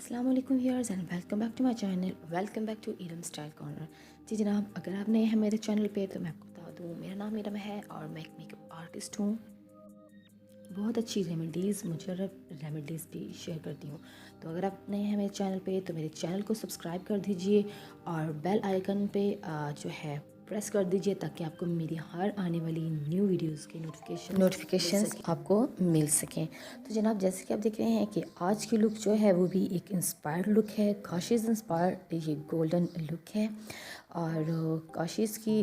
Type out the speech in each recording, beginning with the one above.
अस्सलाम वालेकुम viewers and welcome back to my channel. Welcome back to Iram style corner. जी जनाब, अगर आप नए हैं मेरे चैनल पे तो मैं आपको बता दूँ, मेरा नाम ईरम है और मैं एक मेकअप आर्टिस्ट हूँ। बहुत अच्छी रेमेडीज़, मुजरब रेमेडीज़ भी शेयर करती हूँ। तो अगर आप नए हैं मेरे चैनल पे तो मेरे चैनल को सब्सक्राइब कर दीजिए और बेल आइकन पे जो है प्रेस कर दीजिए ताकि आपको मेरी हर आने वाली न्यू वीडियोस की नोटिफिकेशंस आपको मिल सकें। तो जनाब, जैसे कि आप देख रहे हैं कि आज की लुक जो है वो भी एक इंस्पायर्ड लुक है, काशिश इंस्पायर्ड ये गोल्डन लुक है। और काशिश की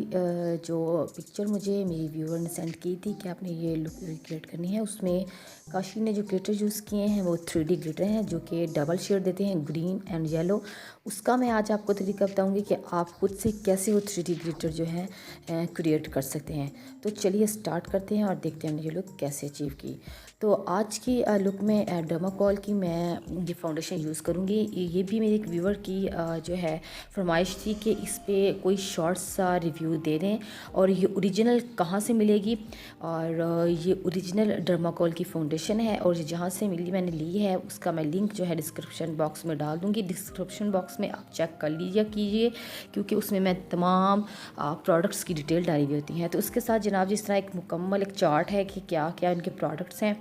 जो पिक्चर मुझे मेरी व्यूअर ने सेंड की थी कि आपने ये लुक रिक्रिएट करनी है, उसमें काशी ने जो ग्लिटर यूज़ किए हैं वो 3D ग्लिटर हैं जो कि डबल शेड देते हैं, ग्रीन एंड येलो। उसका मैं आज आपको तरीका बताऊंगी कि आप खुद से कैसे वो 3D ग्लिटर जो है क्रिएट कर सकते हैं। तो चलिए स्टार्ट करते हैं और देखते हैं ये लुक कैसे अचीव की। तो आज की लुक में डर्माकोल की मैं ये फाउंडेशन यूज़ करूँगी। ये भी मेरी एक व्यूअर की जो है फरमाइश थी कि इस पे कोई शॉर्ट सा रिव्यू दे दें और ये ओरिजिनल कहाँ से मिलेगी। और ये ओरिजिनल डर्माकोल की फाउंडेशन है और जहाँ से मिली मैंने ली है उसका मैं लिंक जो है डिस्क्रिप्शन बॉक्स में डाल दूँगी। डिस्क्रिप्शन बॉक्स में आप चेक कर लीजिए कीजिए, क्योंकि उसमें मैं तमाम प्रोडक्ट्स की डिटेल डाली हुई होती हैं। तो उसके साथ जनाब जिस तरह एक मुकम्मल एक चार्ट है कि क्या क्या उनके प्रोडक्ट्स हैं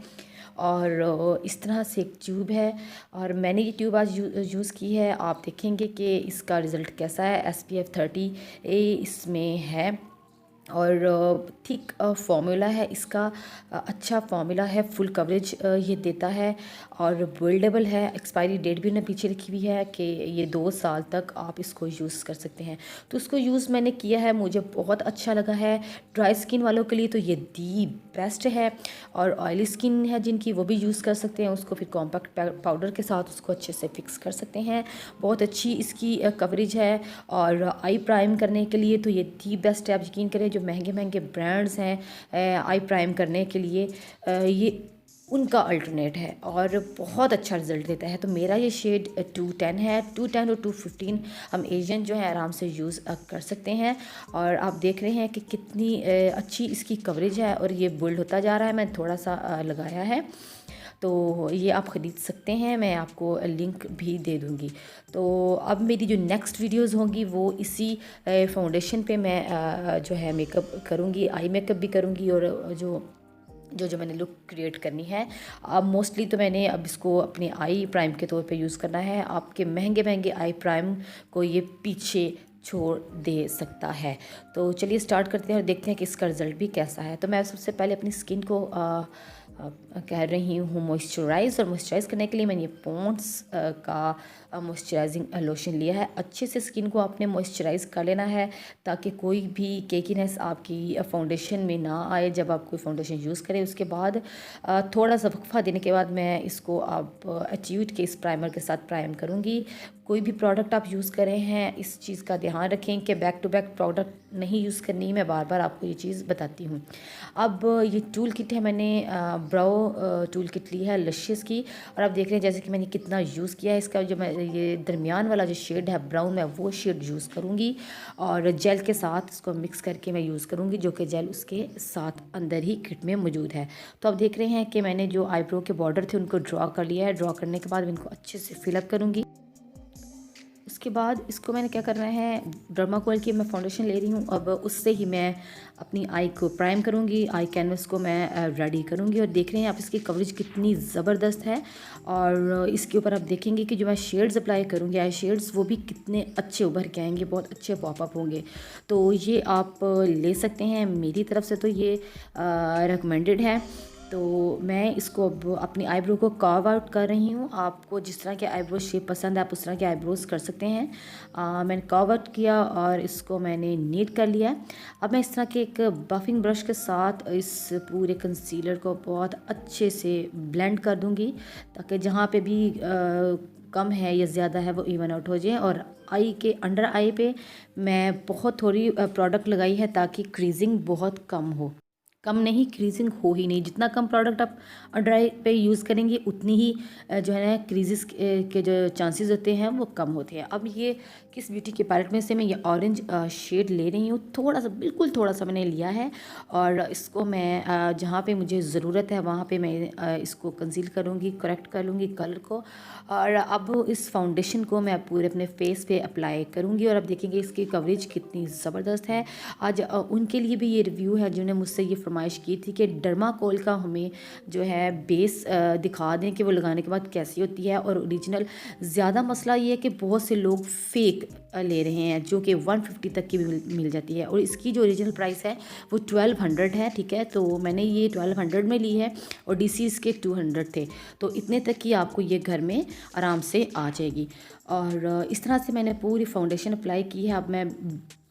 और इस तरह से एक ट्यूब है और मैंने ये ट्यूब आज यूज़ की है। आप देखेंगे कि इसका रिज़ल्ट कैसा है। SPF 30 इसमें है और थिक फार्मूला है इसका, अच्छा फार्मूला है, फुल कवरेज ये देता है और बिल्डेबल है। एक्सपायरी डेट भी उन्हें पीछे लिखी हुई है कि ये 2 साल तक आप इसको यूज़ कर सकते हैं। तो उसको यूज़ मैंने किया है, मुझे बहुत अच्छा लगा है। ड्राई स्किन वालों के लिए तो ये दी बेस्ट है और ऑयली स्किन है जिनकी वो भी यूज़ कर सकते हैं। उसको फिर कॉम्पैक्ट पाउडर के साथ उसको अच्छे से फिक्स कर सकते हैं। बहुत अच्छी इसकी कवरेज है और आई प्राइम करने के लिए तो ये दी बेस्ट है। आप यकीन करें जो महंगे महंगे ब्रांड्स हैं आई प्राइम करने के लिए ये उनका अल्टरनेट है और बहुत अच्छा रिजल्ट देता है। तो मेरा ये शेड 210 है। 210 और 215 हम एशियन जो है आराम से यूज़ कर सकते हैं। और आप देख रहे हैं कि कितनी अच्छी इसकी कवरेज है और ये बिल्ड होता जा रहा है। मैं थोड़ा सा लगाया है तो ये आप ख़रीद सकते हैं, मैं आपको लिंक भी दे दूँगी। तो अब मेरी जो नेक्स्ट वीडियोस होंगी वो इसी फाउंडेशन पे मैं जो है मेकअप करूँगी, आई मेकअप भी करूँगी और जो मैंने लुक क्रिएट करनी है। अब मोस्टली तो मैंने अब इसको अपने आई प्राइम के तौर पे यूज़ करना है। आपके महंगे महंगे आई प्राइम को ये पीछे छोड़ दे सकता है। तो चलिए स्टार्ट करते हैं और देखते हैं कि इसका रिज़ल्ट भी कैसा है। तो मैं सबसे पहले अपनी स्किन को कह रही हूँ मॉइस्चराइज़, और मॉइस्चराइज़ करने के लिए मैंने ये पॉन्ड्स का मॉइस्चराइजिंग लोशन लिया है। अच्छे से स्किन को आपने मॉइस्चराइज़ कर लेना है ताकि कोई भी केकीनेस आपकी फाउंडेशन में ना आए जब आप कोई फाउंडेशन यूज़ करें। उसके बाद थोड़ा सा वक्फा देने के बाद मैं इसको आप अचीव्ड के इस प्राइमर के साथ प्राइम करूँगी। कोई भी प्रोडक्ट आप यूज़ करें हैं इस चीज़ का ध्यान रखें कि बैक टू बैक प्रोडक्ट नहीं यूज़ करनी। मैं बार बार आपको ये चीज़ बताती हूँ। अब ये टूल किट है, मैंने ब्राउ टूल किट ली है लशियस की और आप देख रहे हैं जैसे कि मैंने कितना यूज़ किया है इसका। जो मैं ये दरमियान वाला जो शेड है ब्राउन, मैं वो शेड यूज़ करूँगी और जेल के साथ इसको मिक्स करके मैं यूज़ करूँगी, जो कि जेल उसके साथ अंदर ही किट में मौजूद है। तो आप देख रहे हैं कि मैंने जो आईब्रो के बॉर्डर थे उनको ड्रॉ कर लिया है। ड्रॉ करने के बाद मैं इनको अच्छे से फिलअप करूँगी। उसके बाद इसको मैंने क्या करना है, डर्माकोल की मैं फाउंडेशन ले रही हूँ। अब उससे ही मैं अपनी आई को प्राइम करूँगी, आई कैनवस को मैं रेडी करूँगी। और देख रहे हैं आप इसकी कवरेज कितनी ज़बरदस्त है। और इसके ऊपर आप देखेंगे कि जो मैं शेड्स अप्लाई करूँगी, आई शेड्स, वो भी कितने अच्छे उभर के आएंगे, बहुत अच्छे पॉपअप होंगे। तो ये आप ले सकते हैं, मेरी तरफ से तो ये रिकमेंडेड है। तो मैं इसको अब अपनी आईब्रो को कार्व आउट कर रही हूँ। आपको जिस तरह के आईब्रो शेप पसंद है आप उस तरह के आईब्रोज कर सकते हैं। मैंने कार्व आउट किया और इसको मैंने नीट कर लिया। अब मैं इस तरह के एक बफिंग ब्रश के साथ इस पूरे कंसीलर को बहुत अच्छे से ब्लेंड कर दूँगी ताकि जहाँ पे भी कम है या ज़्यादा है वो इवन आउट हो जाए। और आई के अंडर आई पे मैं बहुत थोड़ी प्रोडक्ट लगाई है ताकि क्रीजिंग बहुत कम हो। कम नहीं, क्रीजिंग हो ही नहीं। जितना कम प्रोडक्ट आप अंडर आई पे यूज़ करेंगे उतनी ही जो है ना क्रीजेस के जो चांसेस होते हैं वो कम होते हैं। अब ये किस ब्यूटी के पैलेट में से मैं ये ऑरेंज शेड ले रही हूँ, थोड़ा सा, बिल्कुल थोड़ा सा मैंने लिया है, और इसको मैं जहाँ पे मुझे ज़रूरत है वहाँ पे मैं इसको कंसील करूँगी, करेक्ट कर लूँगी कलर को। और अब इस फाउंडेशन को मैं पूरे अपने फेस पे अप्लाई करूँगी, और अब देखेंगे इसकी कवरेज कितनी ज़बरदस्त है। आज उनके लिए भी ये रिव्यू है जिन्होंने मुझसे ये फरमाइश की थी कि डर्माकोल का हमें जो है बेस दिखा दें कि वो लगाने के बाद कैसी होती है और ओरिजिनल। ज़्यादा मसला ये है कि बहुत से लोग फेक ले रहे हैं जो कि 150 तक की भी मिल जाती है, और इसकी जो ओरिजिनल प्राइस है वो 1200 है। ठीक है, तो मैंने ये 1200 में ली है और डीसी इसके 200 थे, तो इतने तक की आपको ये घर में आराम से आ जाएगी। और इस तरह से मैंने पूरी फाउंडेशन अप्लाई की है। अब मैं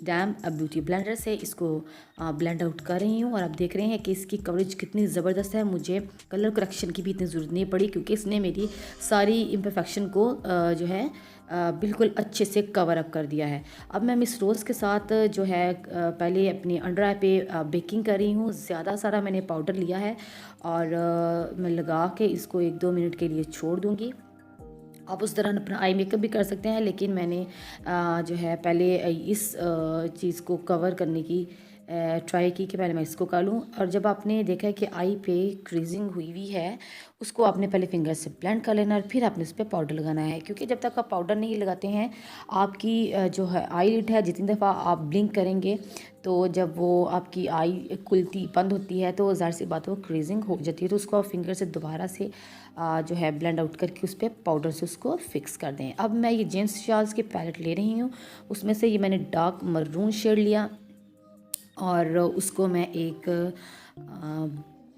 डैम ब्यूटी ब्लेंडर से इसको ब्लेंड आउट कर रही हूँ, और आप देख रहे हैं कि इसकी कवरेज कितनी ज़बरदस्त है। मुझे कलर करेक्शन की भी इतनी ज़रूरत नहीं पड़ी क्योंकि इसने मेरी सारी इम्परफेक्शन को जो है बिल्कुल अच्छे से कवर अप कर दिया है। अब मैं मिस रोज़ के साथ जो है पहले अपनी अंडर आई पे बेकिंग कर रही हूँ। ज़्यादा सारा मैंने पाउडर लिया है और मैं लगा के इसको 1-2 मिनट के लिए छोड़ दूँगी। आप उस दौरान अपना आई मेकअप भी कर सकते हैं, लेकिन मैंने जो है पहले इस चीज़ को कवर करने की ट्राई की कि पहले मैं इसको कर लूँ। और जब आपने देखा है कि आई पे क्रीजिंग हुई हुई है, उसको आपने पहले फिंगर से ब्लेंड कर लेना और फिर आपने उस पर पाउडर लगाना है, क्योंकि जब तक आप पाउडर नहीं लगाते हैं आपकी जो है आई लिड है, जितनी दफ़ा आप ब्लिंक करेंगे तो जब वो आपकी आई खुलती बंद होती है तो ज़ाहिर सी बात है वो क्रीजिंग हो जाती है। तो उसको आप फिंगर से दोबारा से जो है ब्लेंड आउट करके उस पर पाउडर से उसको फिक्स कर दें। अब मैं ये जेम्स चार्ल्स की पैलेट ले रही हूँ, उसमें से ये मैंने डार्क मरून शेड लिया और उसको मैं एक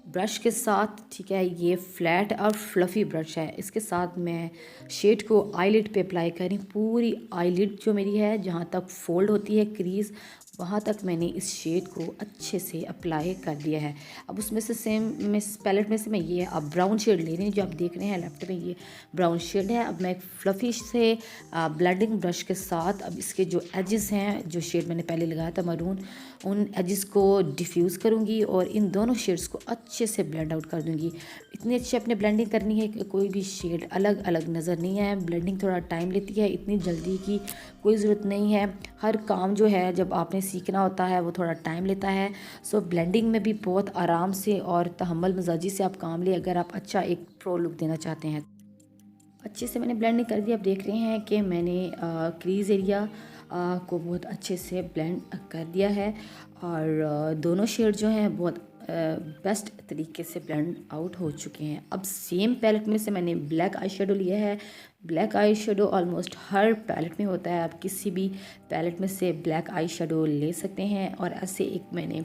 ब्रश के साथ, ठीक है, ये फ्लैट और फ्लफ़ी ब्रश है, इसके साथ मैं शेड को आईलिड पे अप्लाई करी। पूरी आईलिड जो मेरी है जहाँ तक फोल्ड होती है क्रीज़, वहाँ तक मैंने इस शेड को अच्छे से अप्लाई कर दिया है। अब उसमें से सेम मैं पैलेट में से मैं ये अब ब्राउन शेड ले रही हूँ, जो आप देख रहे हैं लेफ्ट में ये ब्राउन शेड है। अब मैं एक फ्लफ़ी से ब्लेंडिंग ब्रश के साथ अब इसके जो एजेस हैं, जो शेड मैंने पहले लगाया था मरून, उन एजेस को डिफ्यूज़ करूँगी और इन दोनों शेड्स को अच्छे से ब्लेंड आउट कर दूँगी। इतनी अच्छी अपने ब्लेंडिंग करनी है कि कोई भी शेड अलग अलग नज़र नहीं है। ब्लेंडिंग थोड़ा टाइम लेती है, इतनी जल्दी की कोई ज़रूरत नहीं है। हर काम जो है जब आपने सीखना होता है वो थोड़ा टाइम लेता है। सो ब्लेंडिंग में भी बहुत आराम से और तहम्मुल मजाजी से आप काम लें अगर आप अच्छा एक प्रो लुक देना चाहते हैं। अच्छे से मैंने ब्लेंडिंग कर दिया। आप देख रहे हैं कि मैंने क्रीज़ एरिया को बहुत अच्छे से ब्लेंड कर दिया है और दोनों शेड जो हैं बहुत बेस्ट तरीके से ब्लेंड आउट हो चुके हैं। अब सेम पैलेट में से मैंने ब्लैक आई शेडो लिया है। ब्लैक आई शेडो ऑलमोस्ट हर पैलेट में होता है, आप किसी भी पैलेट में से ब्लैक आई शेडो ले सकते हैं। और ऐसे एक मैंने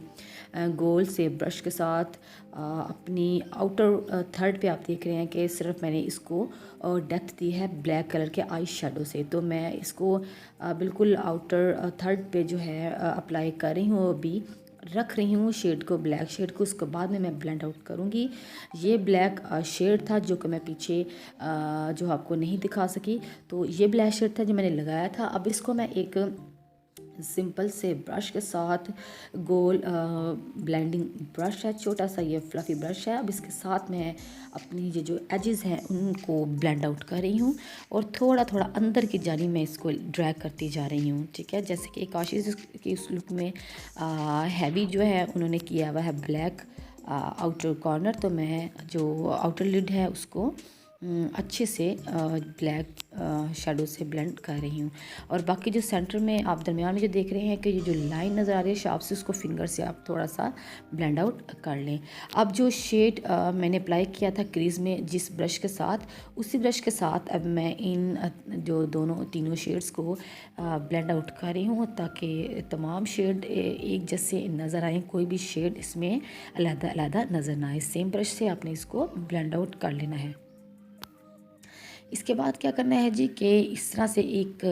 गोल से ब्रश के साथ अपनी आउटर थर्ड पे आप देख रहे हैं कि सिर्फ मैंने इसको डेप्थ दी है ब्लैक कलर के आई शेडो से। तो मैं इसको बिल्कुल आउटर थर्ड पे जो है अप्लाई कर रही हूँ, अभी रख रही हूँ शेड को, ब्लैक शेड को। उसके बाद में मैं ब्लेंड आउट करूँगी। ये ब्लैक शेड था जो कि मैं पीछे जो आपको नहीं दिखा सकी, तो ये ब्लैक शेड था जो मैंने लगाया था। अब इसको मैं एक सिंपल से ब्रश के साथ, गोल ब्लेंडिंग ब्रश है, छोटा सा ये फ्लफ़ी ब्रश है। अब इसके साथ मैं अपनी ये जो एजेस हैं उनको ब्लेंड आउट कर रही हूँ और थोड़ा थोड़ा अंदर की जानिब मैं इसको ड्रैग करती जा रही हूँ। ठीक है, जैसे कि काशिश की उस लुक में हैवी जो है उन्होंने किया हुआ है ब्लैक आउटर कॉर्नर, तो मैं जो आउटर लिड है उसको अच्छे से ब्लैक शेडो से ब्लेंड कर रही हूँ। और बाकी जो सेंटर में आप दरमियान में जो देख रहे हैं कि ये जो लाइन नज़र आ रही है शार्प से, उसको फिंगर से आप थोड़ा सा ब्लेंड आउट कर लें। अब जो शेड मैंने अप्लाई किया था क्रीज़ में जिस ब्रश के साथ, उसी ब्रश के साथ अब मैं इन जो तीनों शेड्स को ब्लेंड आउट कर रही हूँ ताकि तमाम शेड एक जैसे नज़र आए, कोई भी शेड इसमें अलग-अलग नज़र ना आए। सेम ब्रश से आपने इसको ब्लेंड आउट कर लेना है। इसके बाद क्या करना है जी कि इस तरह से एक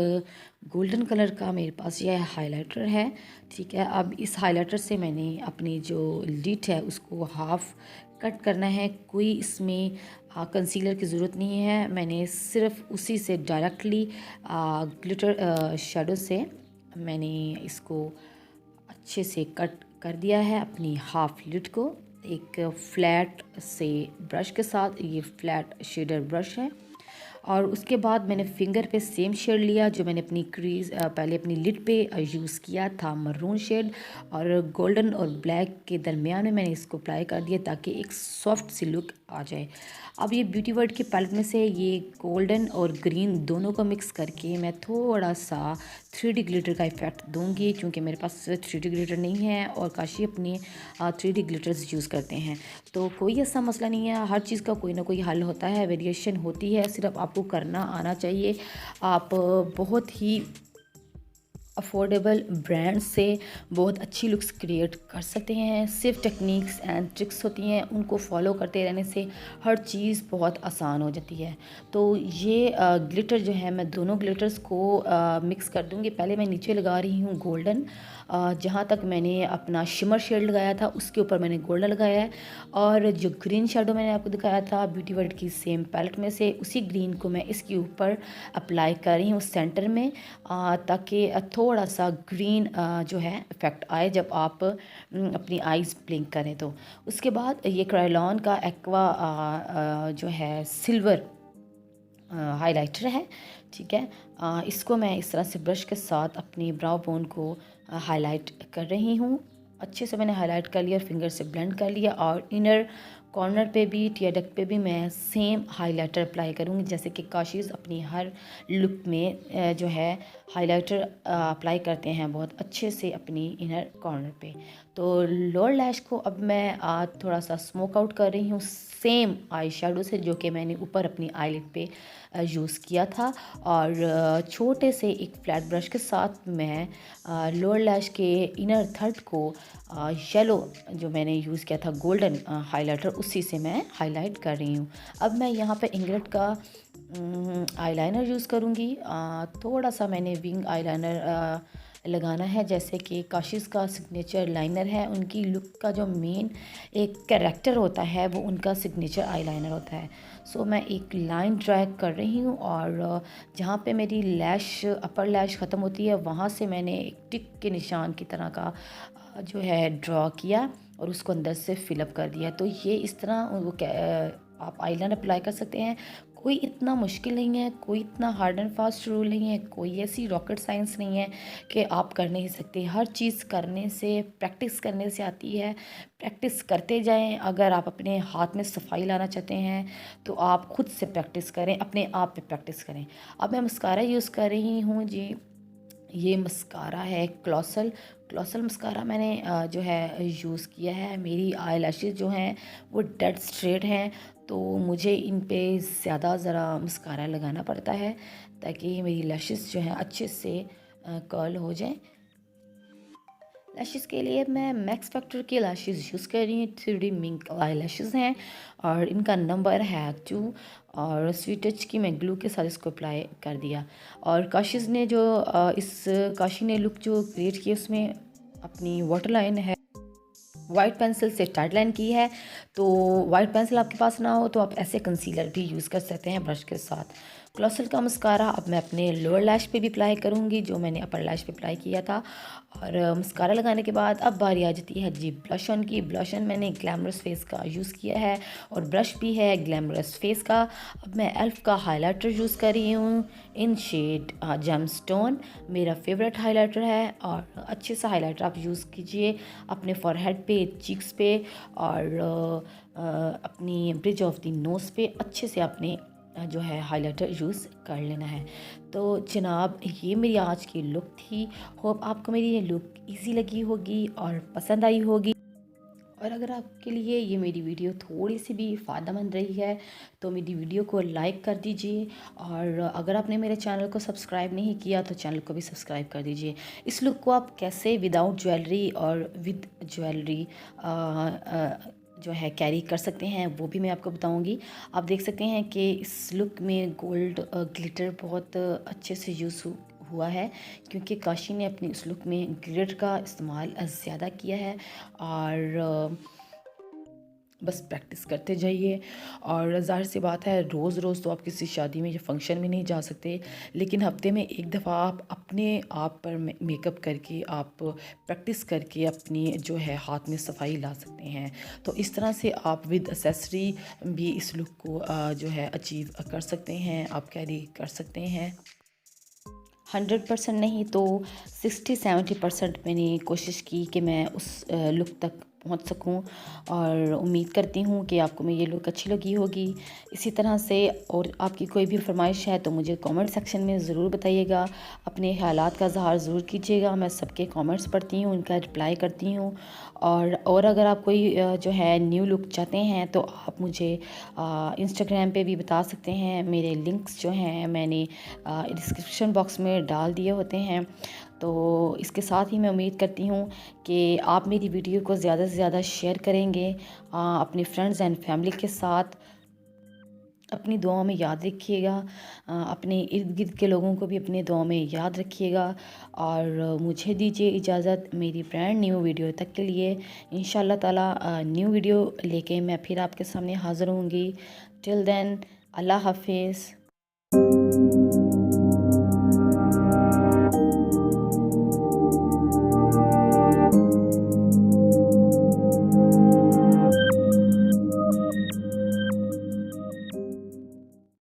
गोल्डन कलर का मेरे पास यह हाइलाइटर है। ठीक है, अब इस हाइलाइटर से मैंने अपनी जो लिड है उसको हाफ़ कट करना है। कोई इसमें कंसीलर की ज़रूरत नहीं है। मैंने सिर्फ उसी से डायरेक्टली ग्लिटर शेडो से मैंने इसको अच्छे से कट कर दिया है अपनी हाफ लिड को एक फ्लैट से ब्रश के साथ। ये फ्लैट शेडर ब्रश है। और उसके बाद मैंने फिंगर पे सेम शेड लिया जो मैंने अपनी क्रीज पहले अपनी लिड पे यूज़ किया था, मरून शेड, और गोल्डन और ब्लैक के दरमियान में मैंने इसको अप्लाई कर दिया ताकि एक सॉफ्ट सी लुक आ जाए। अब ये ब्यूटी वर्ल्ड के पैलेट में से ये गोल्डन और ग्रीन दोनों को मिक्स करके मैं थोड़ा सा 3D ग्लिटर का इफ़ेक्ट दूंगी, क्योंकि मेरे पास 3D ग्लिटर नहीं है और काशी अपने 3D ग्लिटर्स यूज़ करते हैं। तो कोई ऐसा मसला नहीं है, हर चीज़ का कोई ना कोई हल होता है, वेरिएशन होती है, सिर्फ आपको करना आना चाहिए। आप बहुत ही अफोर्डेबल ब्रांड से बहुत अच्छी लुक्स क्रिएट कर सकते हैं। सिर्फ टेक्निक्स एंड ट्रिक्स होती हैं, उनको फॉलो करते रहने से हर चीज़ बहुत आसान हो जाती है। तो ये ग्लिटर जो है मैं दोनों ग्लिटर्स को मिक्स कर दूंगी। पहले मैं नीचे लगा रही हूँ गोल्डन, जहाँ तक मैंने अपना शिमर शेड लगाया था उसके ऊपर मैंने गोल्डन लगाया है, और जो ग्रीन शेडो मैंने आपको दिखाया था ब्यूटी वर्ल्ड की सेम पैलेट में से, उसी ग्रीन को मैं इसके ऊपर अप्लाई कर रही हूँ सेंटर में, ताकि थोड़ा सा ग्रीन जो है इफ़ेक्ट आए जब आप अपनी आइज़ ब्लिंक करें। तो उसके बाद ये क्रायोलॉन का एक्वा जो है सिल्वर हाइलाइटर है, ठीक है। इसको मैं इस तरह से ब्रश के साथ अपनी ब्राउ बोन को हाईलाइट कर रही हूँ। अच्छे से मैंने हाईलाइट कर लिया, फिंगर से ब्लेंड कर लिया, और इनर कॉर्नर पे भी, टियर डक्ट पे भी मैं सेम हाइलाइटर अप्लाई करूँगी, जैसे कि काशीज़ अपनी हर लुक में जो है हाइलाइटर अप्लाई करते हैं बहुत अच्छे से अपनी इनर कॉर्नर पे। तो लोअर लैश को अब मैं थोड़ा सा स्मोक आउट कर रही हूँ सेम आई शेडो से जो कि मैंने ऊपर अपनी आईलिड पे यूज़ किया था, और छोटे से एक फ्लैट ब्रश के साथ मैं लोअर लैश के इनर थर्ड को येलो जो मैंने यूज़ किया था गोल्डन हाइलाइटर, उसी से मैं हाईलाइट कर रही हूँ। अब मैं यहाँ पे इंग्लिट का आईलाइनर यूज़ करूँगी। थोड़ा सा मैंने विंग आईलाइनर लगाना है, जैसे कि काशिश का सिग्नेचर लाइनर है, उनकी लुक का जो मेन एक कैरेक्टर होता है वो उनका सिग्नेचर आईलाइनर होता है। सो मैं एक लाइन ड्रैग कर रही हूँ, और जहाँ पे मेरी लैश अपर लैश ख़त्म होती है वहाँ से मैंने एक टिक के निशान की तरह का जो है ड्रॉ किया और उसको अंदर से फिलअप कर दिया। तो ये इस तरह वो आप आईलाइनर अप्लाई कर सकते हैं। कोई इतना मुश्किल नहीं है, कोई इतना हार्ड एंड फास्ट रूल नहीं है, कोई ऐसी रॉकेट साइंस नहीं है कि आप कर नहीं सकते। हर चीज़ करने से, प्रैक्टिस करने से आती है। प्रैक्टिस करते जाएं। अगर आप अपने हाथ में सफाई लाना चाहते हैं तो आप खुद से प्रैक्टिस करें, अपने आप पे प्रैक्टिस करें। अब मैं मस्कारा यूज़ कर रही हूँ जी। ये मस्कारा है क्लॉसल मस्कारा मैंने जो है यूज़ किया है। मेरी आई लैशेज़ जो हैं वो डेड स्ट्रेट हैं, तो मुझे इन पे ज़्यादा ज़रा मस्कारा लगाना पड़ता है ताकि मेरी लैशेज़ जो हैं अच्छे से कर्ल हो जाएं। लैशेज़ के लिए मैं मैक्स फैक्टर की लैशेज़ यूज़ कर रही हूँ। 3D मिंक आई लैशेज़ हैं और इनका नंबर है 2, और स्वीट टच की मैं ग्लू के साथ इसको अप्लाई कर दिया। और काशिश ने जो काशी ने लुक जो क्रिएट की उसमें अपनी वाटर लाइन है वाइट पेंसिल से टाइट लाइन की है। तो वाइट पेंसिल आपके पास ना हो तो आप ऐसे कंसीलर भी यूज़ कर सकते हैं ब्रश के साथ। क्लॉसल का मस्कारा अब मैं अपने लोअर लैश पे भी अप्लाई करूँगी जो मैंने अपर लैश पे अप्लाई किया था। और मस्कारा लगाने के बाद अब बारी आ जाती है जी ब्लश ऑन की। ब्लश ऑन मैंने ग्लैमरस फेस का यूज़ किया है और ब्रश भी है ग्लैमरस फेस का। अब मैं एल्फ का हाइलाइटर यूज़ कर रही हूँ इन शेड जेमस्टोन, मेरा फेवरेट हाइलाइटर है। और अच्छे से हाइलाइटर आप यूज़ कीजिए अपने फॉरहेड पे, चीक्स पे, और अपनी ब्रिज ऑफ द नोज़ पे अच्छे से आपने जो है हाइलाइटर यूज़ कर लेना है। तो जनाब ये मेरी आज की लुक थी। होप आपको मेरी ये लुक इजी लगी होगी और पसंद आई होगी। और अगर आपके लिए ये मेरी वीडियो थोड़ी सी भी फ़ायदेमंद रही है तो मेरी वीडियो को लाइक कर दीजिए। और अगर आपने मेरे चैनल को सब्सक्राइब नहीं किया तो चैनल को भी सब्सक्राइब कर दीजिए। इस लुक को आप कैसे विदाउट ज्वेलरी और विद ज्वेलरी जो है कैरी कर सकते हैं वो भी मैं आपको बताऊंगी। आप देख सकते हैं कि इस लुक में गोल्ड ग्लिटर बहुत अच्छे से यूज़ हुआ है क्योंकि काशी ने अपनी उस लुक में ग्लिटर का इस्तेमाल ज़्यादा किया है। और बस प्रैक्टिस करते जाइए। और ज़ाहिर सी बात है, रोज़ रोज़ तो आप किसी शादी में या फंक्शन में नहीं जा सकते, लेकिन हफ्ते में एक दफ़ा आप अपने आप पर मेकअप करके, आप प्रैक्टिस करके अपनी जो है हाथ में सफाई ला सकते हैं। तो इस तरह से आप विद एसेसरी भी इस लुक को जो है अचीव कर सकते हैं, आप कैरी कर सकते हैं। 100% नहीं तो 60-70% मैंने कोशिश की कि मैं उस लुक तक पहुंच सकूं, और उम्मीद करती हूं कि आपको मेरी ये लुक अच्छी लगी होगी। इसी तरह से और आपकी कोई भी फरमाइश है तो मुझे कमेंट सेक्शन में ज़रूर बताइएगा, अपने ख़यालात का इज़हार ज़रूर कीजिएगा। मैं सबके कमेंट्स पढ़ती हूँ, उनका रिप्लाई करती हूँ। और अगर आप कोई जो है न्यू लुक चाहते हैं तो आप मुझे इंस्टाग्राम पे भी बता सकते हैं। मेरे लिंक्स जो हैं मैंने डिस्क्रिप्शन बॉक्स में डाल दिए होते हैं। तो इसके साथ ही मैं उम्मीद करती हूँ कि आप मेरी वीडियो को ज़्यादा से ज़्यादा शेयर करेंगे अपने फ्रेंड्स एंड फैमिली के साथ। अपनी दुआओं में याद रखिएगा, अपने इर्द गिर्द के लोगों को भी अपने दुआओं में याद रखिएगा। और मुझे दीजिए इजाज़त मेरी ब्रांड न्यू वीडियो तक के लिए। इंशाल्लाह ताला न्यू वीडियो लेके मैं फिर आपके सामने हाज़िर होंगी। टिल देन, अल्लाह हाफिज़।